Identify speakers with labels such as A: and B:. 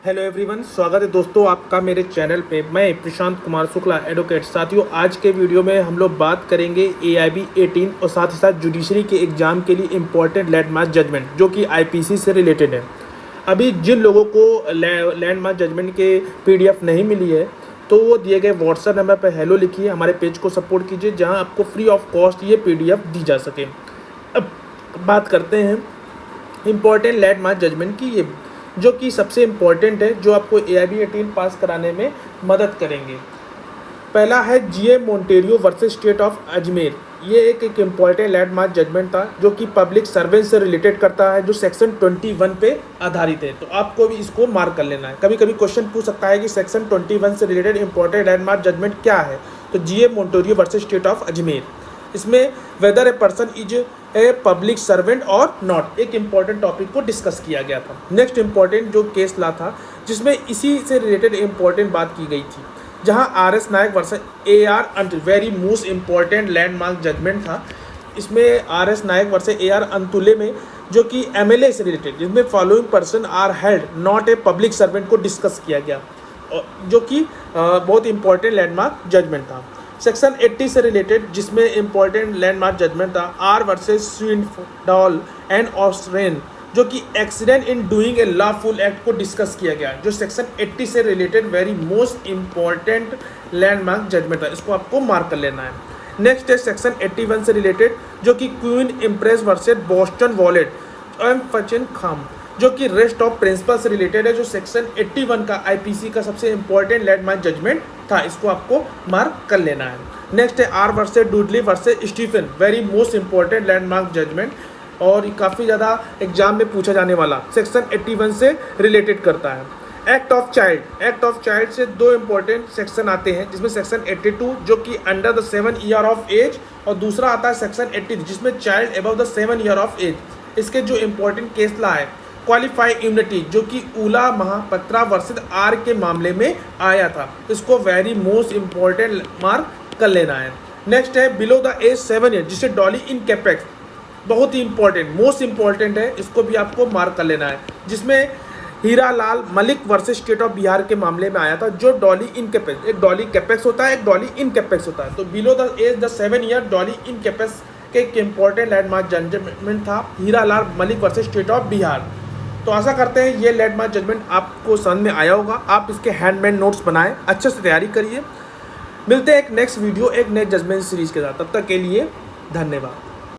A: Hello everyone, स्वागत है दोस्तों आपका मेरे चैनल पे। मैं प्रशांत कुमार शुक्ला एडवोकेट। साथियों, आज के वीडियो में हम लोग बात करेंगे AIB 18 और साथ ही साथ जुडिशरी के एग्ज़ाम के लिए इम्पोर्टेंट लैंडमार्क जजमेंट जो कि IPC से रिलेटेड है। अभी जिन लोगों को लैंडमार्क जजमेंट के PDF नहीं मिली है तो वो दिए गए व्हाट्सएप नंबर पर हेलो लिखिए, हमारे पेज को सपोर्ट कीजिए जहाँ आपको फ्री ऑफ कॉस्ट ये PDF दी जा सके। अब बात करते हैं इम्पोर्टेंट लैंडमार्क जजमेंट की, ये जो कि सबसे इम्पोर्टेंट है, जो आपको AIB 18 पास कराने में मदद करेंगे। पहला है GA Monteiro versus state of Ajmer. ये एक इम्पॉर्टेंट लैंडमार्क जजमेंट था जो कि पब्लिक सर्वेंट से रिलेटेड करता है, जो सेक्शन 21 पे आधारित है। तो आपको भी इसको मार्क कर लेना है। कभी कभी क्वेश्चन पूछ सकता है कि सेक्शन 21 से रिलेटेड इम्पॉर्टेंट लैंडमार्क जजमेंट क्या है, तो GA Monteiro versus state of Ajmer. इसमें whether a person is a public servant और नॉट, एक इम्पॉर्टेंट टॉपिक को डिस्कस किया गया था। नेक्स्ट इम्पॉर्टेंट जो केस ला था जिसमें इसी से रिलेटेड इम्पॉर्टेंट बात की गई थी, जहां RS Nayak versus AR Antulay, very most important landmark judgment था। इसमें RS Nayak versus AR Antulay में जो कि MLA से रिलेटेड, जिसमें following person are held not a public servant को डिस्कस किया गया, जो कि बहुत इंपॉर्टेंट लैंडमार्क जजमेंट था। सेक्शन 80 से रिलेटेड जिसमें इंपॉर्टेंट लैंडमार्क जजमेंट था R versus Swindall and Osborne, जो कि accident in doing a lawful act को डिस्कस किया गया, जो सेक्शन 80 से related very most important landmark judgment था। इसको आपको मार्क कर लेना है। नेक्स्ट है सेक्शन 81 से रिलेटेड, जो कि क्वीन इम्प्रेस वर्सेस बोस्टन वॉलेट एम फचिन खाम, जो कि रेस्ट ऑफ प्रिंसिपल से रिलेटेड है, जो सेक्शन 81 का IPC का सबसे इंपॉर्टेंट लैंडमार्क जजमेंट था। इसको आपको मार्क कर लेना है। नेक्स्ट है R versus Dudley versus Stephen, very most important landmark judgment और काफ़ी ज़्यादा एग्जाम में पूछा जाने वाला, सेक्शन 81 से रिलेटेड करता है। एक्ट ऑफ चाइल्ड से दो इंपॉर्टेंट सेक्शन आते हैं, जिसमें सेक्शन 82 जो कि under the 7 year of age, और दूसरा आता है सेक्शन 80 जिसमें child above the 7 year of age. इसके जो इंपॉर्टेंट केस ला है क्वालिफाइड इम्यूनिटी, जो कि उला महापत्रा वर्सेस R के मामले में आया था। इसको वेरी मोस्ट इंपॉर्टेंट मार्क कर लेना है। नेक्स्ट है बिलो द एज 7 ईयर, जिसे डॉली इन कैपेक्स, बहुत ही इंपॉर्टेंट, मोस्ट इंपॉर्टेंट है, इसको भी आपको मार्क कर लेना है, जिसमें Hira Lal Malik versus state of Bihar के मामले में आया था, जो डॉली इन कैपेक्स, एक डॉली कैपेक्स होता है, एक डॉली इन कैपेक्स होता है। तो below the age the 7 year doli incapax के एक इंपॉर्टेंट लैंडमार्क जजमेंट था, Hira Lal Malik versus state of Bihar. तो आशा करते हैं ये लैंडमार्क जजमेंट आपको समझ में आया होगा। आप इसके हैंडमेड नोट्स बनाएं, अच्छे से तैयारी करिए। मिलते हैं एक नेक्स्ट वीडियो, एक नेक्स्ट जजमेंट सीरीज के साथ। तब तक के लिए धन्यवाद।